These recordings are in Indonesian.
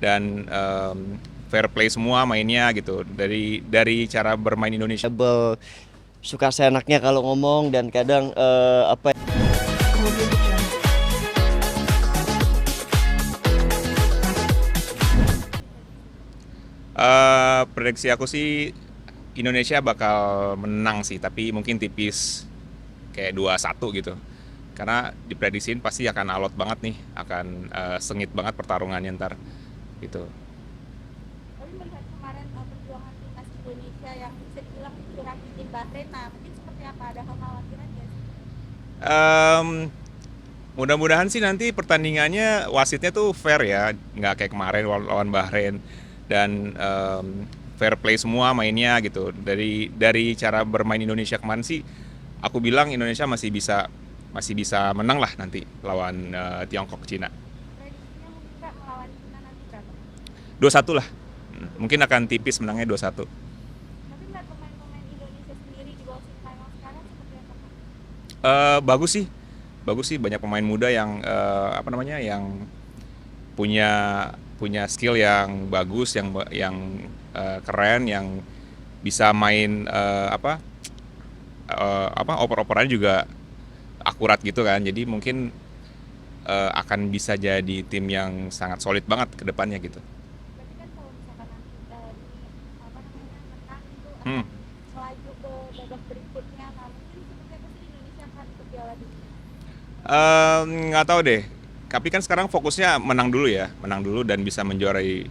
dan fair play semua mainnya gitu. Dari cara bermain Indonesia. Suka seenaknya kalau ngomong dan kadang apa Prediksi aku sih Indonesia bakal menang sih, tapi mungkin tipis kayak 2-1 gitu. Karena diprediksiin pasti akan alot banget nih, akan sengit banget pertarungannya ntar gitu. Tapi melihat kemarin perjuangan timnas Indonesia yang bisa dibilang curang di tim Bahrain, nah mungkin seperti apa, ada kekhawatiran nggak sih? Em, Mudah-mudahan sih nanti pertandingannya wasitnya tuh fair ya, nggak kayak kemarin lawan Bahrain, dan fair play semua mainnya gitu. Dari cara bermain Indonesia kemarin sih, aku bilang Indonesia masih bisa menang lah nanti lawan Tiongkok, Cina. Prediksinya mungkin Kak melawan Cina nanti berapa? 2-1 lah. Mungkin akan tipis menangnya 2-1. Tapi melihat pemain-pemain Indonesia sendiri di bawah Sintayong sekarang seperti apa Kak? Bagus sih. Bagus sih, banyak pemain muda yang apa namanya, yang punya punya skill yang bagus, yang keren, yang bisa main oper-operannya juga akurat gitu kan. Jadi mungkin akan bisa jadi tim yang sangat solid banget ke depannya gitu. Berarti kan kalau misalkan nanti di apa namanya menang itu Hmm. akan melaju ke babak berikutnya. Nah mungkin seperti apa sih Indonesia akan ke Piala Dunia? Nggak tahu deh. Tapi kan sekarang fokusnya menang dulu ya, menang dulu dan bisa menjuarai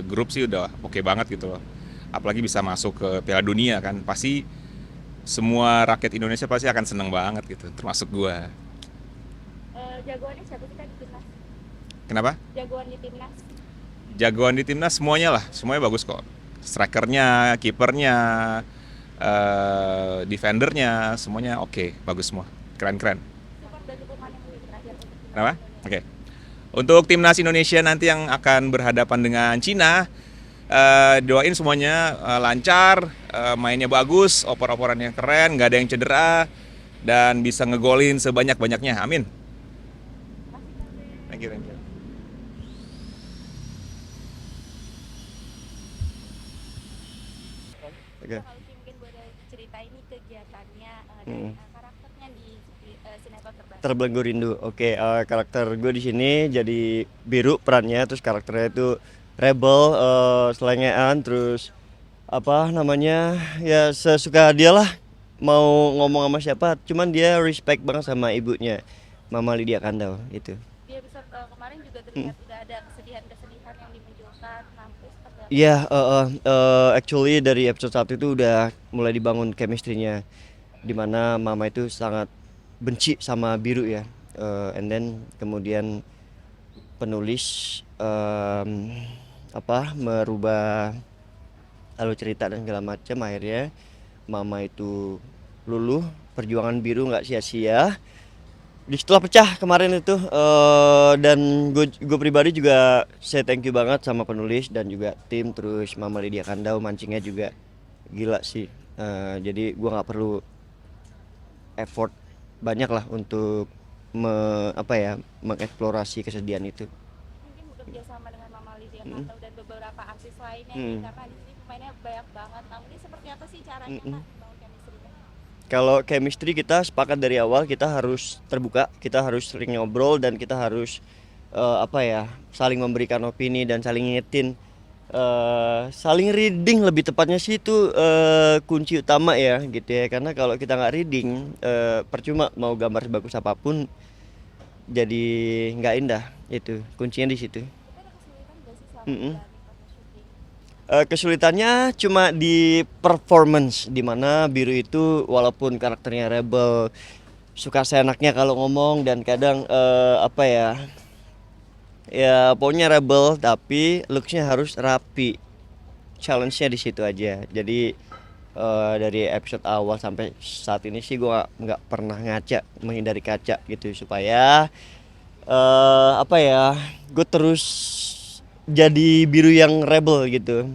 grup sih udah oke banget gitu loh. Apalagi bisa masuk ke Piala Dunia kan, pasti semua rakyat Indonesia pasti akan seneng banget gitu, termasuk gua. Jagoannya siapa sih Kak di timnas? Kenapa? Jagoan di timnas? Jagoan di timnas semuanya lah, semuanya bagus kok. Strikernya, kipernya, defendernya, semuanya oke, bagus semua, keren-keren. Support dan dukungannya mungkin terakhir untuk timnas Kenapa? Indonesia. Oke. Untuk timnas Indonesia nanti yang akan berhadapan dengan Cina, doain semuanya lancar, mainnya bagus, oper-operannya keren, nggak ada yang cedera, dan bisa ngegolin sebanyak-banyaknya. Amin. Masih Kak Zen. Thank you, thank you. Oke. Kalau Lucky mungkin boleh ceritain nih kegiatannya dan Hmm. karakternya di sinetron terbaru. Terbelenggu Rindu. Oke, karakter gue di sini jadi biru perannya, terus karakternya itu rebel, selengean, terus apa namanya ya sesuka dia lah, mau ngomong sama siapa, cuman dia respect banget sama ibunya, Mama Lydia Kandau itu. Di episode kemarin juga Mm. terlihat udah ada kesedihan-kesedihan yang dimunculkan. Nah, itu seperti apa? Iya, actually dari episode 1 itu udah mulai dibangun chemistry-nya, dimana Mama itu sangat benci sama biru ya. And then kemudian penulis merubah alur cerita dan segala macam, akhirnya Mama itu luluh, perjuangan biru nggak sia-sia. Setelah pecah kemarin itu, dan gue pribadi juga saya thank you banget sama penulis dan juga tim, terus Mama Lydia Kandau mancingnya juga gila sih. Jadi gue nggak perlu effort banyak lah untuk mengeksplorasi kesedihan itu. Mungkin bekerja sama dengan Mama Lydia Mm. Kandau dan beberapa artis lainnya nih, Mm. karena di sini pemainnya banyak banget. Nah, mungkin seperti apa sih caranya Mm-mm. Kak membangun chemistry-nya? Kalau chemistry kita sepakat dari awal, kita harus terbuka, kita harus sering ngobrol, dan kita harus saling memberikan opini dan saling ngingetin, saling reading lebih tepatnya sih itu kunci utama ya gitu ya, karena kalau kita nggak reading, percuma mau gambar sebagus apapun jadi nggak indah, itu kuncinya di situ. Tapi ada kesulitan nggak sih selama Mm-mm. menjalani proses syuting? Kesulitannya cuma di performance, dimana biru itu walaupun karakternya rebel, suka seenaknya kalau ngomong, dan kadang ya pokoknya rebel, tapi looksnya harus rapi. Challenge-nya di situ aja. Jadi dari episode awal sampai saat ini sih gue nggak pernah ngaca, menghindari kaca gitu, supaya gue terus jadi biru yang rebel gitu.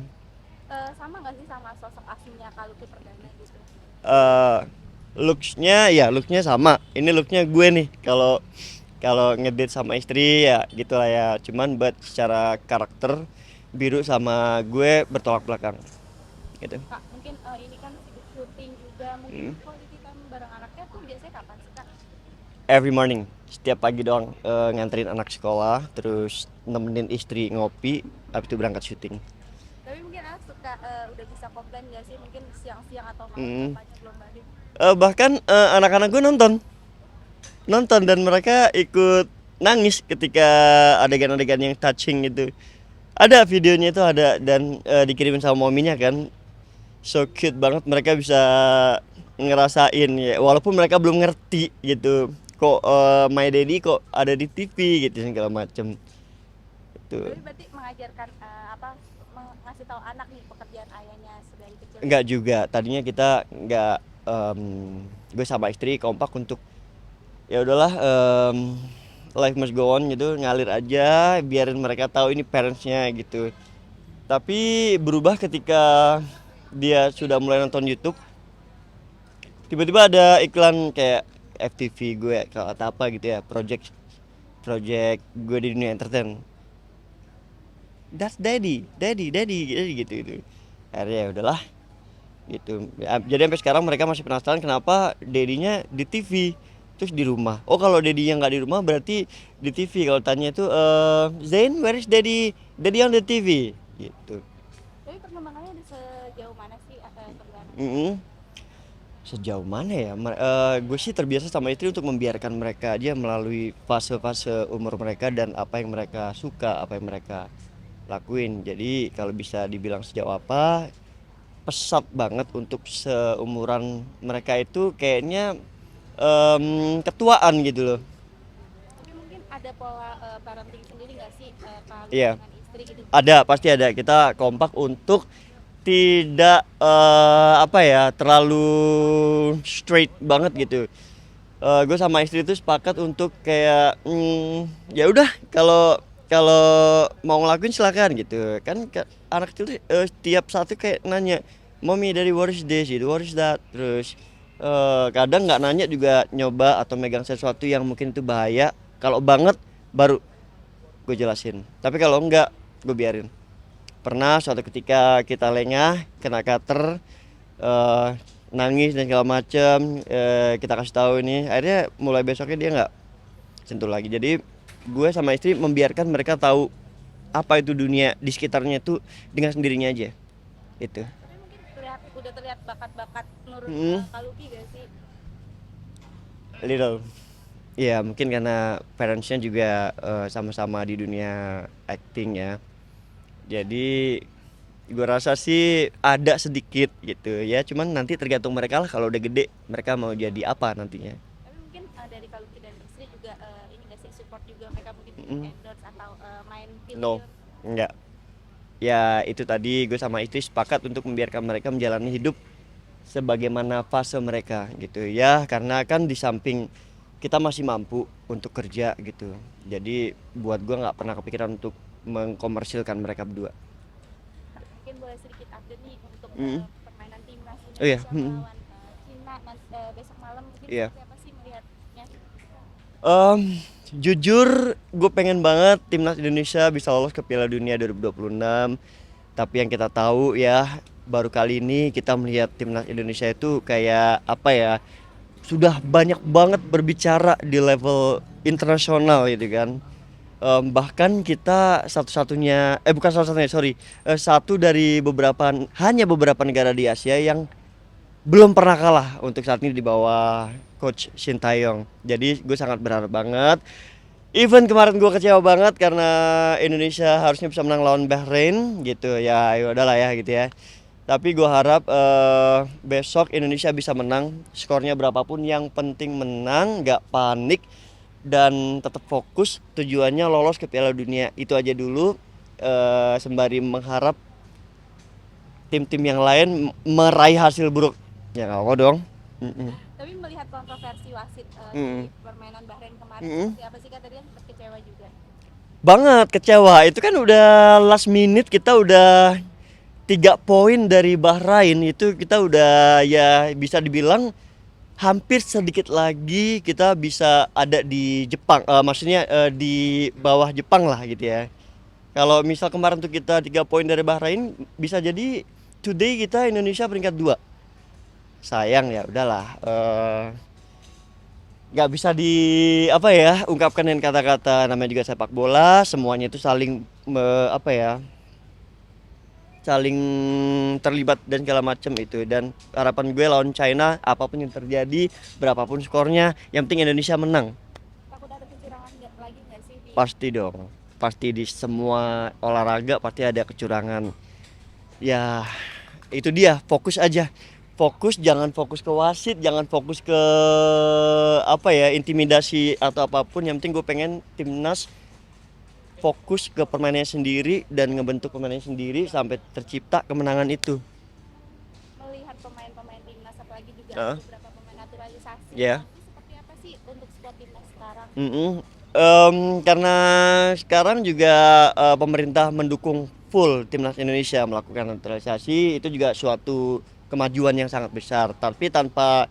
Sama nggak sih sama sosok aslinya Kak Lucky Perdana gitu? Looksnya sama, ini looknya gue nih. Kalau Kalau ngedate sama istri ya gitulah ya, cuman buat secara karakter biru sama gue bertolak belakang gitu. Kak, mungkin ini kan sibuk syuting juga, mungkin quality time bareng anaknya tuh biasanya kapan sih Kak? Every morning, setiap pagi doang, nganterin anak sekolah, terus nemenin istri ngopi, habis itu berangkat syuting. Tapi mungkin anak suka udah bisa komplain nggak sih, mungkin siang-siang atau malam Mm. bapaknya belum balik. Bahkan anak-anak gue nonton dan mereka ikut nangis ketika adegan-adegan yang touching gitu. Ada videonya itu ada dan dikirimin sama mominya kan. So cute banget, mereka bisa ngerasain ya walaupun mereka belum ngerti gitu. Kok My Daddy kok ada di TV gitu segala macem. Itu Tapi berarti mengajarkan ngasih tahu anak nih pekerjaan ayahnya sedari kecil. enggak juga. Tadinya kita enggak gue sama istri kompak untuk ya udahlah, life must go on gitu, ngalir aja biarin mereka tahu ini parentsnya gitu. Tapi berubah ketika dia sudah mulai nonton YouTube, tiba-tiba ada iklan kayak FTV gue kalau atau apa gitu ya, project project gue di dunia entertain. That's daddy gitu. Akhirnya ya udahlah gitu. Jadi sampai sekarang mereka masih penasaran kenapa daddy-nya di TV terus di rumah. Oh kalau daddy-nya nggak di rumah berarti di TV. Kalau tanya itu Zain, where is daddy? Daddy on the TV gitu. Tapi perkembangannya udah sejauh mana sih kerjaan? Mm-mm. Sejauh mana ya? Gue sih terbiasa sama istri untuk membiarkan mereka aja melalui fase-fase umur mereka dan apa yang mereka suka, apa yang mereka lakuin. Jadi kalau bisa dibilang sejauh apa, pesat banget untuk seumuran mereka itu kayaknya ketuaan gitu loh. Tapi mungkin ada pola parenting sendiri nggak sih Kak Iya, dengan istri gitu? ada pasti ada. Kita kompak untuk tidak apa ya terlalu straight banget gitu. Gue sama istri itu sepakat untuk kayak ya udah kalau kalau mau ngelakuin silakan gitu kan. Anak kecil tuh, setiap satu kayak nanya mommy dari what is this gitu, what is that, terus kadang nggak nanya juga nyoba atau megang sesuatu yang mungkin itu bahaya. Kalau banget baru gue jelasin, tapi kalau enggak gue biarin. Pernah suatu ketika kita lengah kena cutter, eh, nangis dan segala macem, kita kasih tahu ini, akhirnya mulai besoknya dia nggak sentuh lagi. Jadi gue sama istri membiarkan mereka tahu apa itu dunia di sekitarnya itu dengan sendirinya aja itu. Tapi mungkin udah terlihat bakat-bakat menurut Hmm. Kak Lucky gak sih? Little ya mungkin karena parentsnya juga sama-sama di dunia acting ya, jadi gue rasa sih ada sedikit gitu ya, cuman nanti tergantung mereka lah kalau udah gede mereka mau jadi apa nantinya. Tapi mungkin dari Kak Lucky dan istri juga ini gak sih support juga mereka mungkin Mm. endorse atau main film? No, enggak. Ya itu tadi gue sama istri sepakat untuk membiarkan mereka menjalani hidup sebagaimana fase mereka gitu ya, karena kan di samping kita masih mampu untuk kerja gitu, jadi buat gue nggak pernah kepikiran untuk mengkomersilkan mereka berdua. Mungkin boleh sedikit update nih untuk Mm. permainan timnas Oh iya, Indonesia melawan Cina besok malam, mungkin Iya. seperti apa sih melihatnya? Jujur gue pengen banget timnas Indonesia bisa lolos ke Piala Dunia 2026. Tapi yang kita tahu ya, baru kali ini kita melihat timnas Indonesia itu kayak apa ya, sudah banyak banget berbicara di level internasional gitu kan. Bahkan kita satu-satunya, bukan satu-satunya, sorry, satu dari hanya beberapa negara di Asia yang belum pernah kalah untuk saat ini di bawah coach Shin Tae-yong. Jadi gue sangat berharap banget. Even kemarin gue kecewa banget karena Indonesia harusnya bisa menang lawan Bahrain gitu ya, ya udahlah ya gitu ya. Tapi gue harap besok Indonesia bisa menang, skornya berapapun yang penting menang, gak panik dan tetap fokus tujuannya lolos ke Piala Dunia. Itu aja dulu, sembari mengharap tim-tim yang lain meraih hasil buruk. Ya gak apa dong. Tapi melihat kontroversi wasit Mm. di permainan Bahrain kemarin, Mm. seperti apa sih Kak? Tadi kan sempat kecewa juga. Banget kecewa, itu kan udah last minute, kita udah 3 poin dari Bahrain, itu kita udah ya bisa dibilang hampir sedikit lagi kita bisa ada di Jepang, maksudnya di bawah Jepang lah gitu ya. Kalau misal kemarin tuh kita 3 poin dari Bahrain, bisa jadi today kita Indonesia peringkat 2. Sayang ya udahlah, nggak bisa di apa ya, ungkapkan dengan kata-kata, namanya juga sepak bola, semuanya itu saling apa ya, saling terlibat dan segala macam itu. Dan harapan gue lawan China, apapun yang terjadi, berapapun skornya, yang penting Indonesia menang. Takut ada kecurangan lagi nggak sih di Pasti dong, pasti di semua olahraga pasti ada kecurangan. Ya itu dia, fokus aja. Fokus, jangan fokus ke wasit, jangan fokus ke apa ya, intimidasi atau apapun. Yang penting gue pengen timnas fokus ke permainannya sendiri dan ngebentuk permainannya sendiri sampai tercipta kemenangan itu. melihat pemain-pemain timnas, apalagi juga Heeh. beberapa pemain naturalisasi. Ya. Nanti seperti apa sih untuk squad timnas sekarang? Karena sekarang juga pemerintah mendukung full timnas Indonesia melakukan naturalisasi, itu juga suatu kemajuan yang sangat besar. Tapi tanpa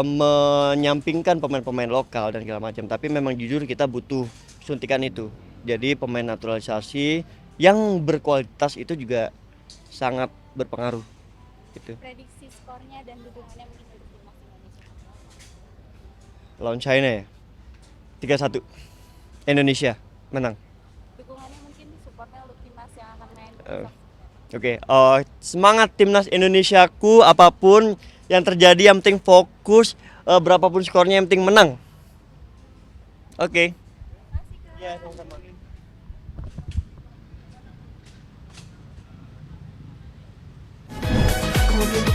menyampingkan pemain-pemain lokal dan segala macam. Tapi memang jujur kita butuh suntikan itu. Jadi pemain naturalisasi yang berkualitas itu juga sangat berpengaruh. Gitu. Prediksi skornya dan dukungannya mungkin untuk timnas Indonesia. Lawan China ya, 3-1 Indonesia menang. Dukungannya mungkin supportnya untuk timnas yang akan main Eh, besok. Oke, semangat timnas Indonesiaku, apapun yang terjadi yang penting fokus, berapapun skornya yang penting menang. Oke. Masih ke Ya, sama-sama. Kalau